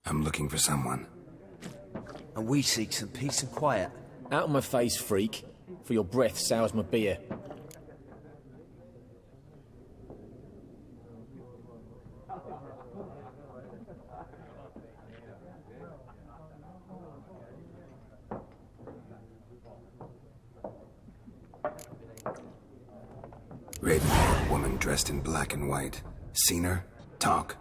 I'm looking for someone. And we seek some peace and quiet. Out of my face, freak. For your breath sours my beer. Raven-haired woman dressed in black and white. Seen her? Talk.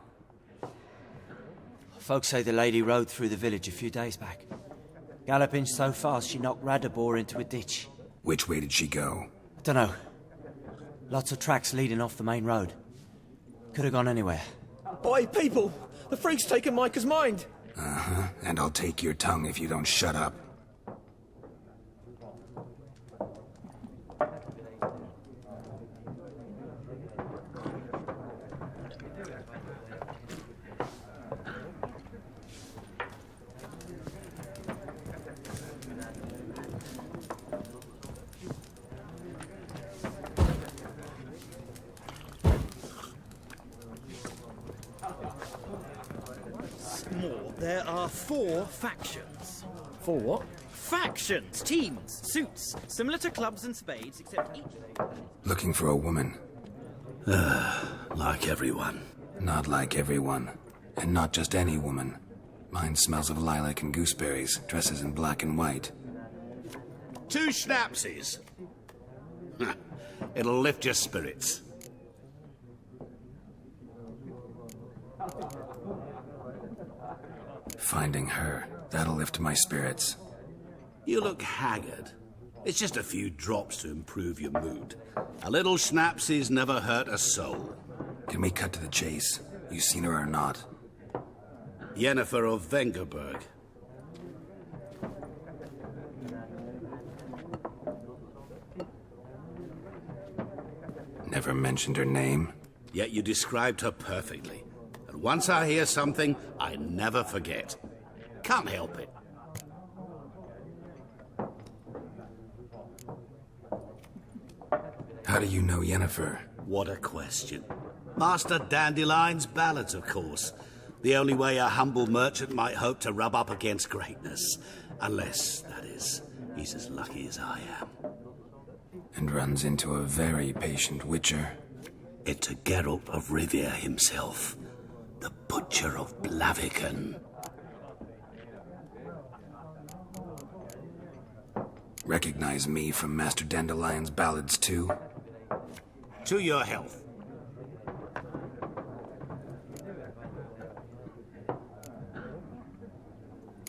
Folks say the lady rode through the village a few days back. Galloping so fast she knocked Radabor into a ditch. Which way did she go? I don't know. Lots of tracks leading off the main road. Could have gone anywhere. Oi, people! The freak's taken Micah's mind! Uh-huh, and I'll take your tongue if you don't shut up. There are 4 factions. 4 what? Factions! Teams! Suits! Similar to clubs and spades, except each... Looking for a woman. Like everyone. Not like everyone. And not just any woman. Mine smells of lilac and gooseberries, dresses in black and white. 2 schnapsies. It'll lift your spirits. Finding her, that'll lift my spirits. You look haggard. It's just a few drops to improve your mood. A little schnapsies never hurt a soul. Can we cut to the chase? You seen her or not? Yennefer of Vengerberg. Never mentioned her name? Yet you described her perfectly. And once I hear something, I never forget. Can't help it. How do you know Yennefer? What a question. Master Dandelion's ballads, of course. The only way a humble merchant might hope to rub up against greatness. Unless, that is, he's as lucky as I am. And runs into a very patient witcher. It's a Geralt of Rivia himself. The Butcher of Blaviken. Recognize me from Master Dandelion's ballads too? To your health.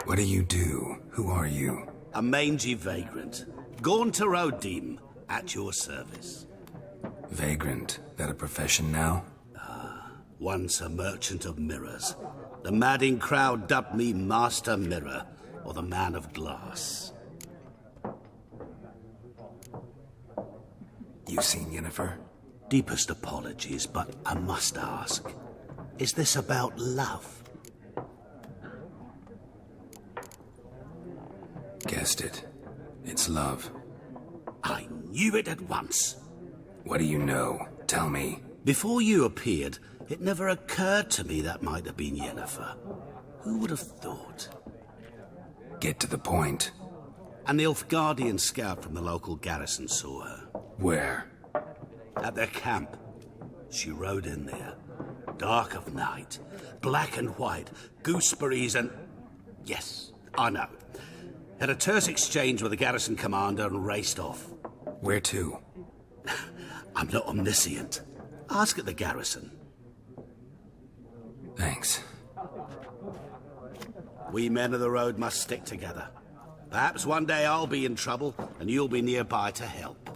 What do you do? Who are you? A mangy vagrant. Gaunter O'Dim, at your service. Vagrant. That a profession now? Once a merchant of mirrors. The madding crowd dubbed me Master Mirror, or the Man of Glass. You seen Yennefer? Deepest apologies, but I must ask. Is this about love? Guessed it. It's love. I knew it at once. What do you know? Tell me. Before you appeared, it never occurred to me that might have been Yennefer. Who would have thought? Get to the point. An Nilfgaardian scout from the local garrison saw her. Where? At their camp. She rode in there. Dark of night. Black and white. Gooseberries and... Yes, I know. Had a terse exchange with the garrison commander and raced off. Where to? I'm not omniscient. Ask at the garrison. Thanks. We men of the road must stick together. Perhaps one day I'll be in trouble and you'll be nearby to help.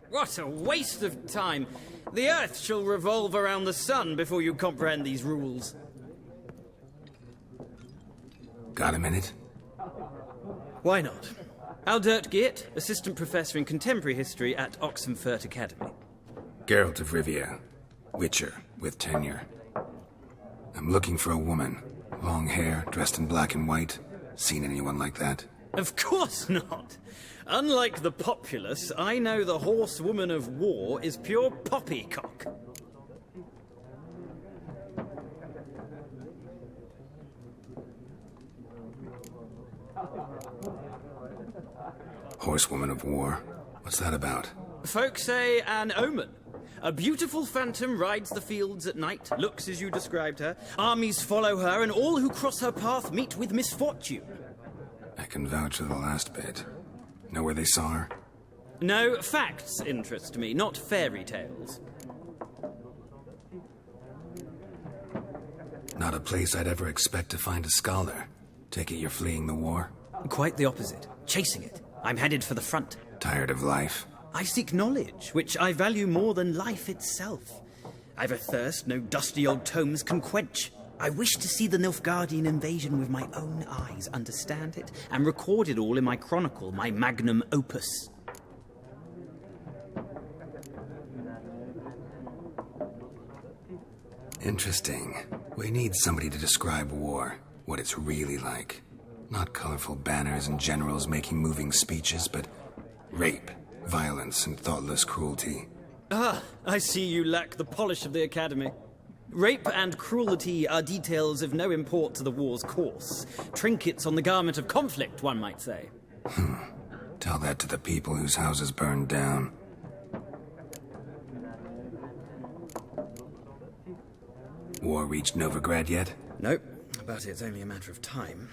What a waste of time! The Earth shall revolve around the sun before you comprehend these rules. Got a minute? Why not? Aldert Geert, Assistant Professor in Contemporary History at Oxenfurt Academy. Geralt of Rivia. Witcher, with tenure. I'm looking for a woman. Long hair, dressed in black and white. Seen anyone like that? Of course not. Unlike the populace, I know the horsewoman of war is pure poppycock. Horsewoman of war? What's that about? Folk say an omen. A beautiful phantom rides the fields at night, looks as you described her. Armies follow her, and all who cross her path meet with misfortune. I can vouch for the last bit. Know where they saw her? No, facts interest me, not fairy tales. Not a place I'd ever expect to find a scholar. Take it you're fleeing the war? Quite the opposite. Chasing it. I'm headed for the front. Tired of life? I seek knowledge, which I value more than life itself. I've a thirst no dusty old tomes can quench. I wish to see the Nilfgaardian invasion with my own eyes, understand it, and record it all in my chronicle, my magnum opus. Interesting. We need somebody to describe war, what it's really like. Not colorful banners and generals making moving speeches, but rape, violence, and thoughtless cruelty. Ah, I see you lack the polish of the Academy. Rape and cruelty are details of no import to the war's course. Trinkets on the garment of conflict, one might say. Tell that to the people whose houses burned down. War reached Novigrad yet? Nope, but it's only a matter of time.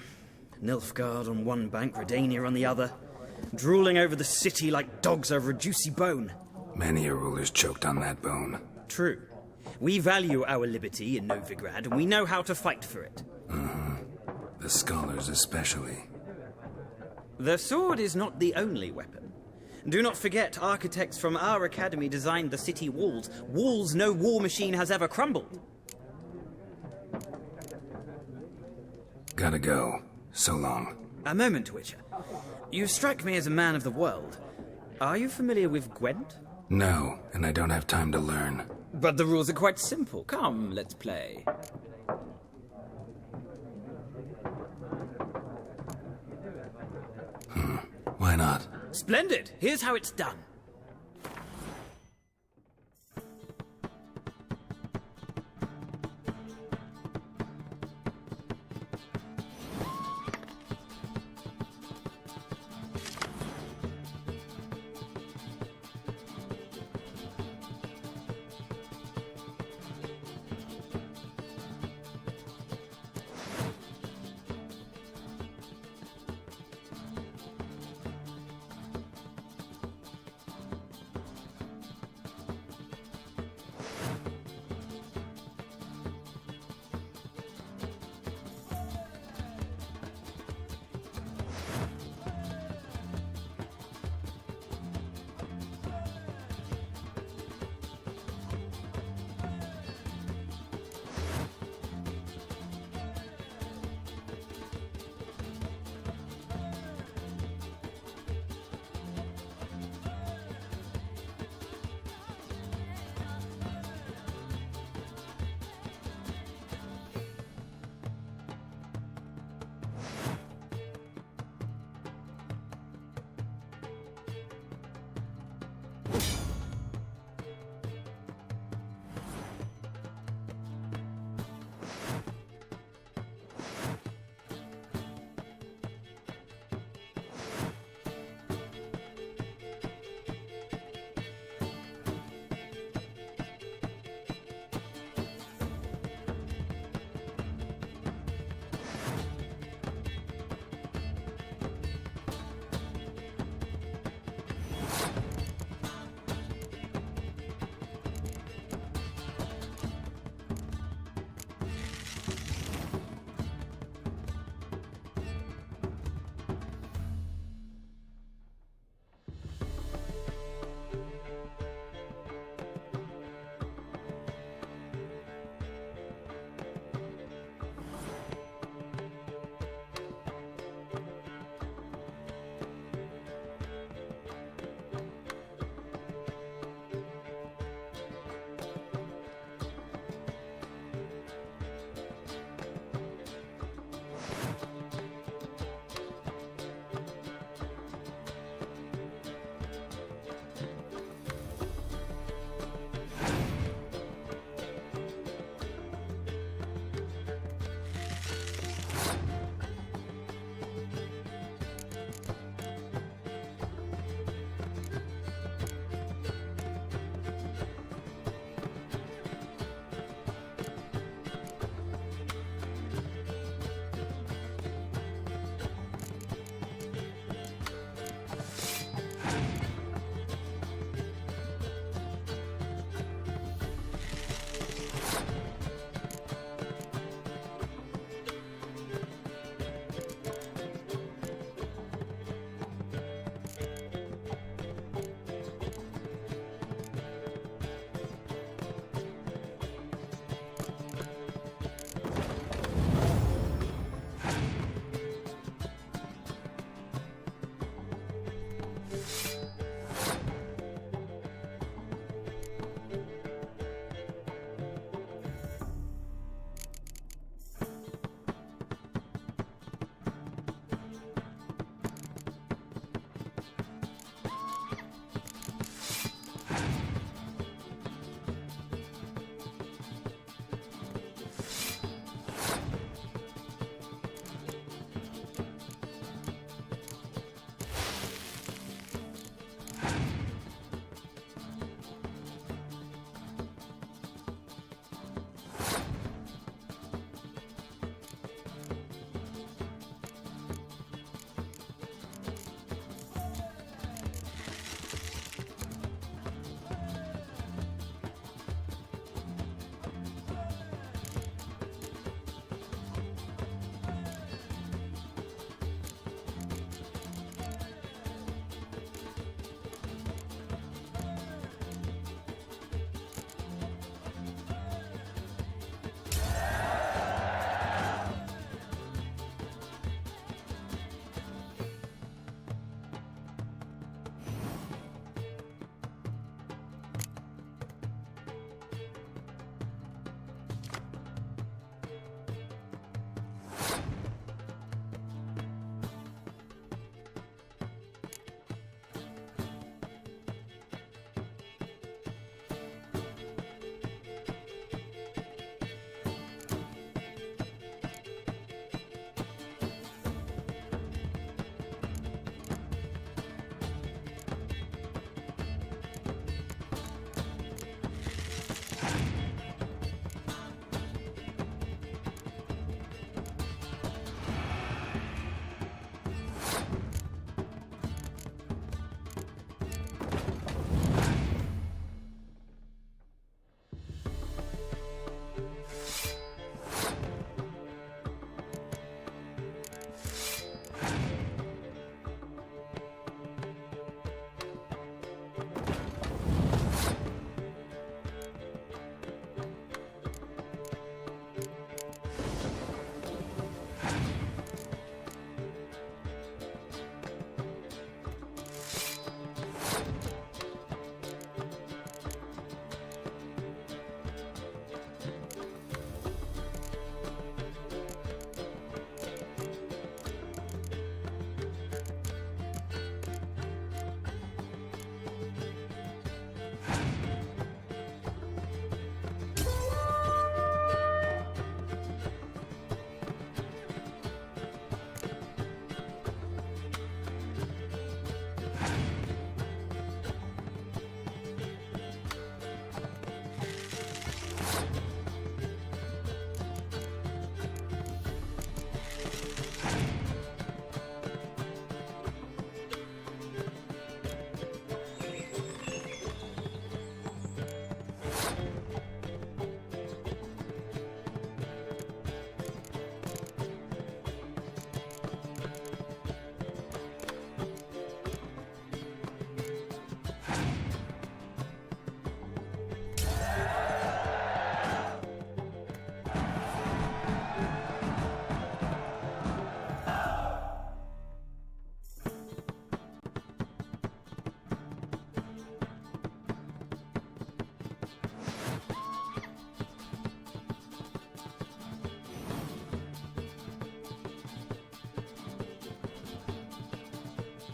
Nilfgaard on one bank, Redania on the other, drooling over the city like dogs over a juicy bone. Many a ruler's choked on that bone. True. We value our liberty in Novigrad, and we know how to fight for it. The scholars especially. The sword is not the only weapon. Do not forget, architects from our academy designed the city walls. Walls no war machine has ever crumbled. Gotta go. So long. A moment, Witcher. You strike me as a man of the world. Are you familiar with Gwent? No, and I don't have time to learn. But the rules are quite simple. Come, let's play. Why not? Splendid! Here's how it's done.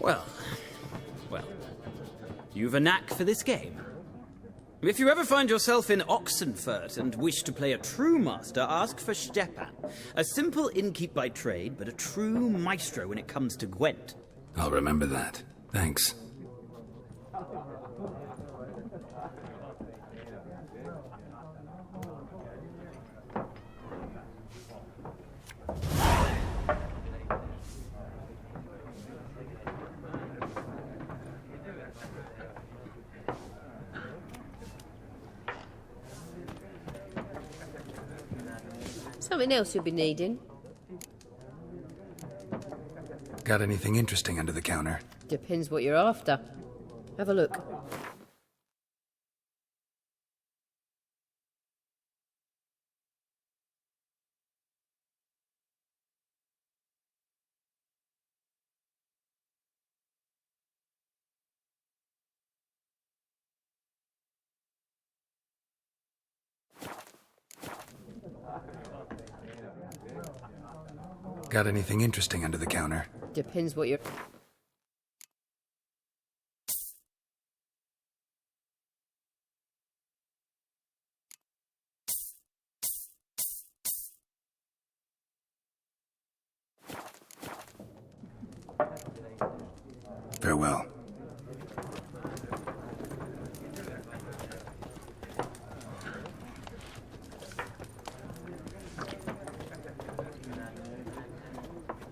Well, you've a knack for this game. If you ever find yourself in Oxenfurt and wish to play a true master, ask for Stepan. A simple innkeep by trade, but a true maestro when it comes to Gwent. I'll remember that. Thanks. Something else you'll be needing? Got anything interesting under the counter? Depends what you're after. Have a look. Got anything interesting under the counter? Depends what you're... Farewell.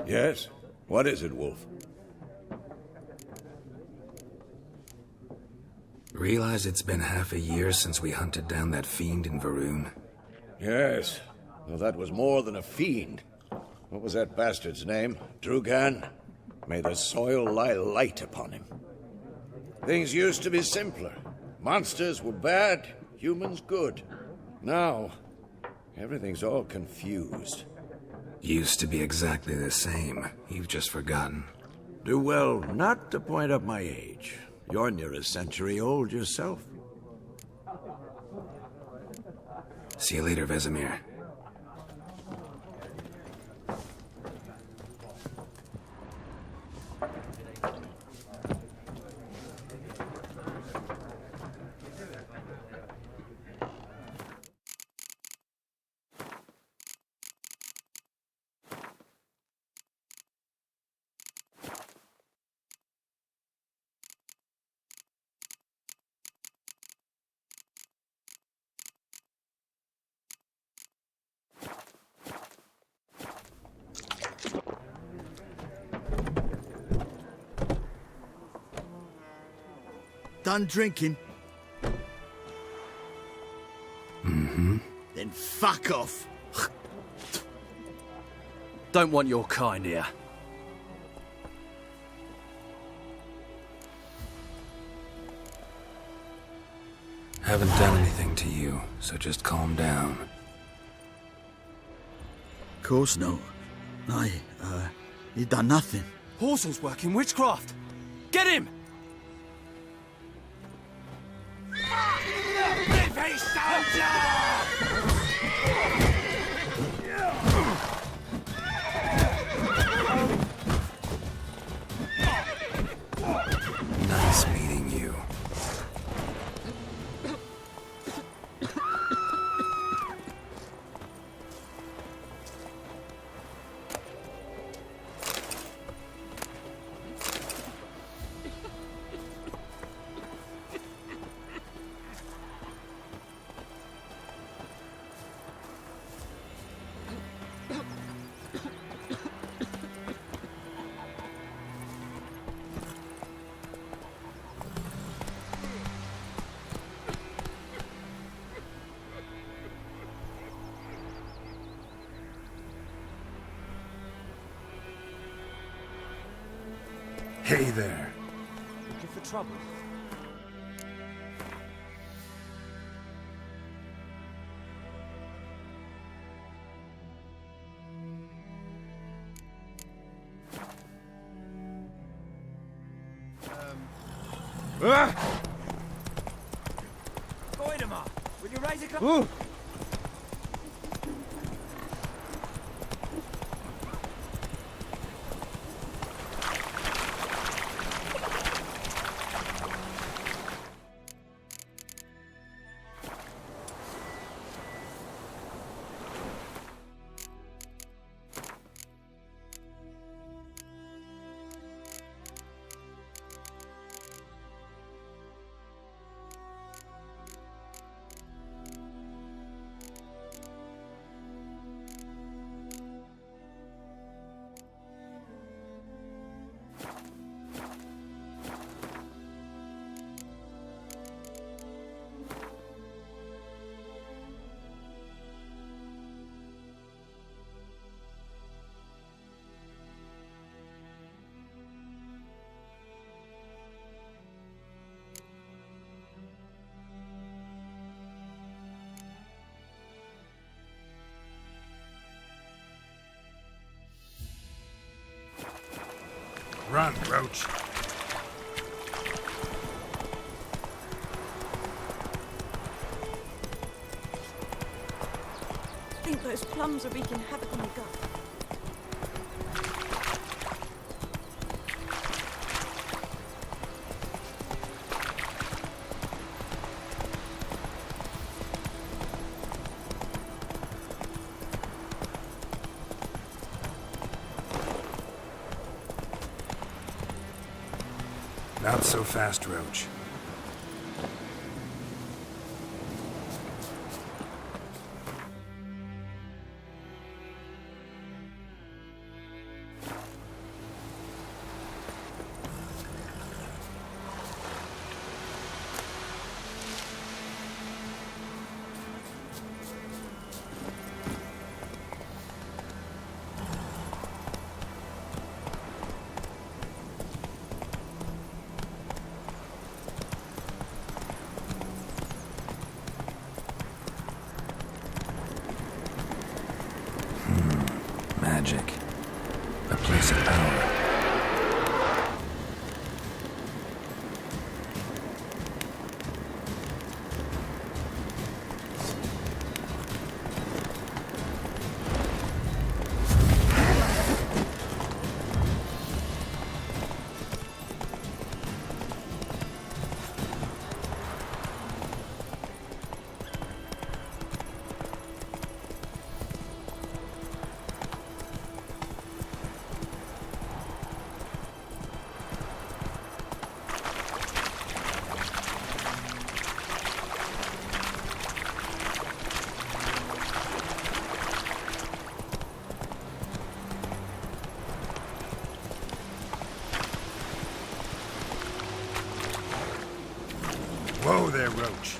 Yes? What is it, Wolf? Realize it's been half a year since we hunted down that fiend in Varun? Yes. Well, that was more than a fiend. What was that bastard's name? Drugan? May the soil lie light upon him. Things used to be simpler. Monsters were bad, humans good. Now, everything's all confused. Used to be exactly the same. You've just forgotten. Do well not to point up my age. You're near a century old yourself. See you later, Vesemir. Done drinking? Mm-hmm. Then fuck off. Don't want your kind here. Haven't done anything to you, so just calm down. Of course not. You done nothing. Horsel's working witchcraft. Get him! Nice meeting you. Hey there. Looking for trouble? Goidemar, will you raise a glass? Run, Roach. I think those plums are wreaking havoc on the gut. Not so fast, Roach. Magic. A place of power. Whoa there, Roach.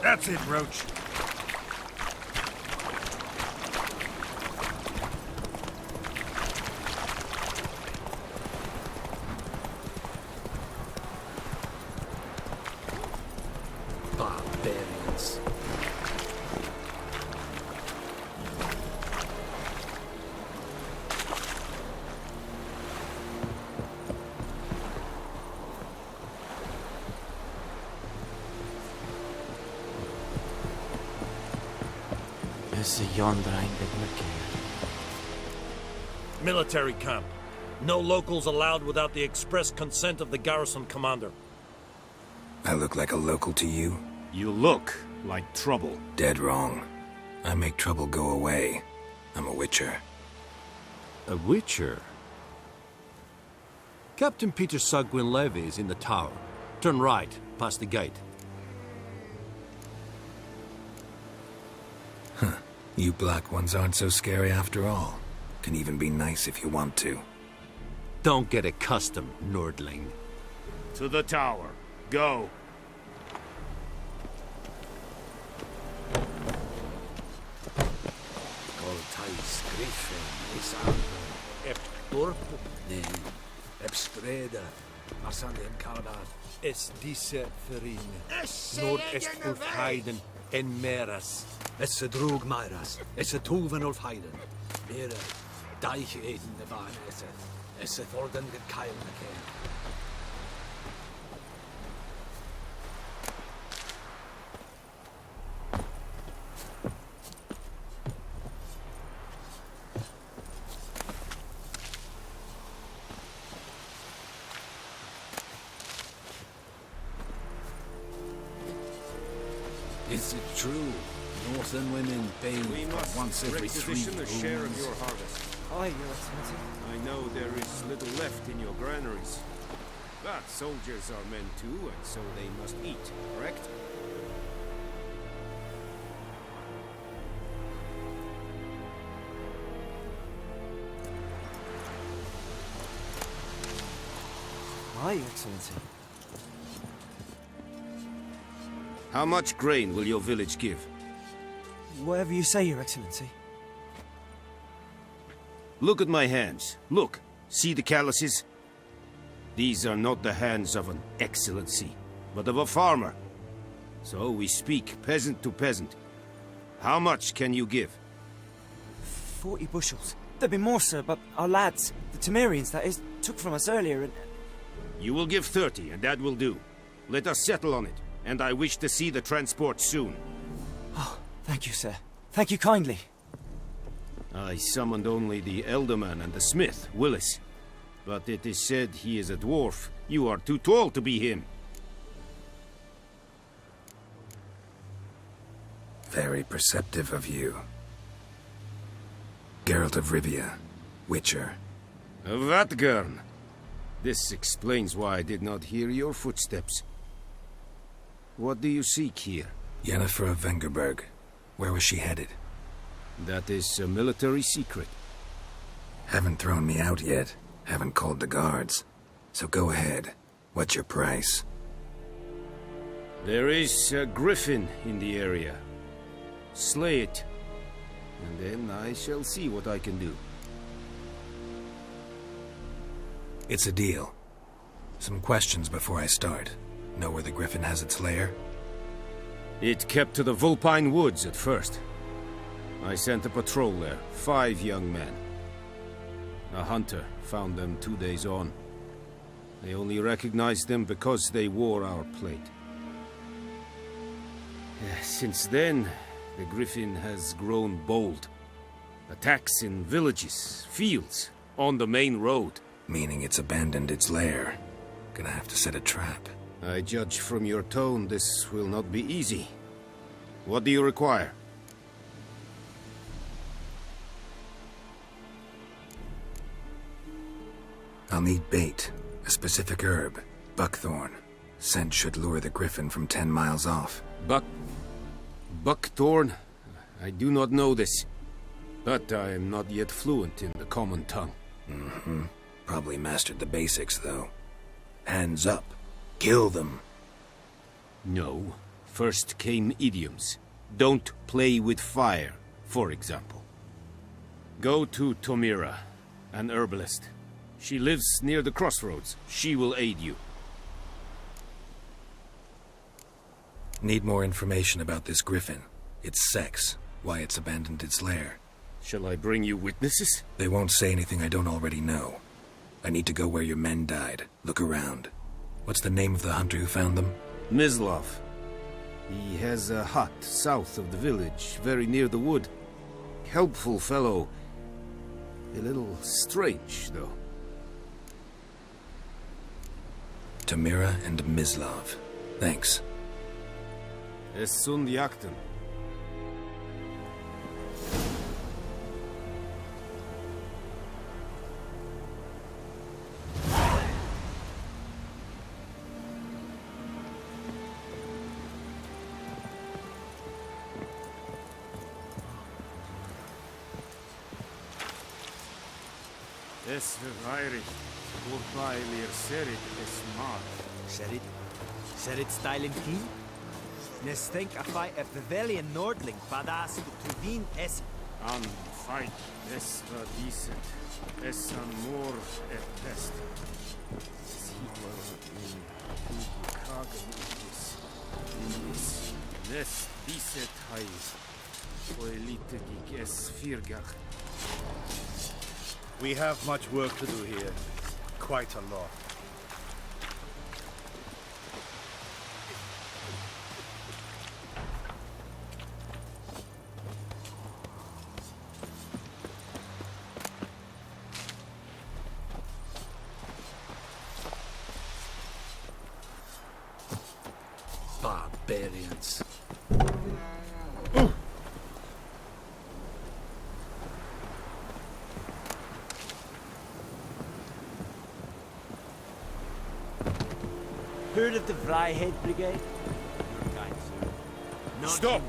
That's it, Roach. Barbarians. Is yonder ain't been looking. Military camp. No locals allowed without the express consent of the garrison commander. I look like a local to you? You look like trouble. Dead wrong. I make trouble go away. I'm a witcher. A witcher? Captain Peter Sagwin Levy is in the tower. Turn right, past the gate. Huh. You black ones aren't so scary after all. Can even be nice if you want to. Don't get accustomed, Nordling. To the tower. Go. Goltais Griffin is arvo. Ep dorp Nee, Epstreda. Marsan en Kalbar. es disse verin. Nord est Ulf Heiden en Meras. Es se drog Mairas. Es se toven Ulf Heiden. Mere deich eden de baan esse. Es se worden gekeilne keer. Is it true? Northern women bathe We must once every 3 requisition the share of moons? your harvest. Aye, Your Excellency. I know there is little left in your granaries. But soldiers are men too, and so they must eat, correct? Aye, Your Excellency. How much grain will your village give? Whatever you say, Your Excellency. Look at my hands. Look. See the calluses? These are not the hands of an excellency, but of a farmer. So we speak peasant to peasant. How much can you give? 40 bushels. There'd be more, sir, but our lads, the Temerians, that is, took from us earlier and... You will give 30, and that will do. Let us settle on it, and I wish to see the transport soon. Oh, thank you, sir. Thank you kindly. I summoned only the Elderman and the smith, Willis. But it is said he is a dwarf. You are too tall to be him. Very perceptive of you. Geralt of Rivia, Witcher. Vatgern. This explains why I did not hear your footsteps. What do you seek here? Yennefer of Vengerberg. Where was she headed? That is a military secret. Haven't thrown me out yet. Haven't called the guards. So go ahead. What's your price? There is a griffin in the area. Slay it. And then I shall see what I can do. It's a deal. Some questions before I start. Know where the griffin has its lair? It kept to the Vulpine Woods at first. I sent a patrol there, 5 young men. A hunter found them 2 days on. They only recognized them because they wore our plate. Since then, the griffin has grown bold. Attacks in villages, fields, on the main road. Meaning it's abandoned its lair. Gonna have to set a trap. I judge from your tone this will not be easy. What do you require? I'll need bait, a specific herb, buckthorn. Scent should lure the griffin from 10 miles off. Buckthorn? I do not know this. But I am not yet fluent in the common tongue. Mm-hmm. Probably mastered the basics, though. Hands up. Kill them. No. First came idioms. Don't play with fire, for example. Go to Tomira, an herbalist. She lives near the crossroads. She will aid you. Need more information about this griffin. Its sex, why it's abandoned its lair. Shall I bring you witnesses? They won't say anything I don't already know. I need to go where your men died. Look around. What's the name of the hunter who found them? Mislav. He has a hut south of the village, very near the wood. Helpful fellow. A little strange, though. Tamira and Mislav. Thanks. Es sunt jakten. Es verweirig, wobei wir serit es mag. Ser it styling clean? Nes think a fight at Pavilion Nordling, Badas to Vin es. An fight es var decent. Es an more et best. Sigmar in Kagenis. Inis. Nes decent high. Oelite gig es Firgach. We have much work to do here. Quite a lot. Barbarians. Heard of the Vryhead Brigade? Stop!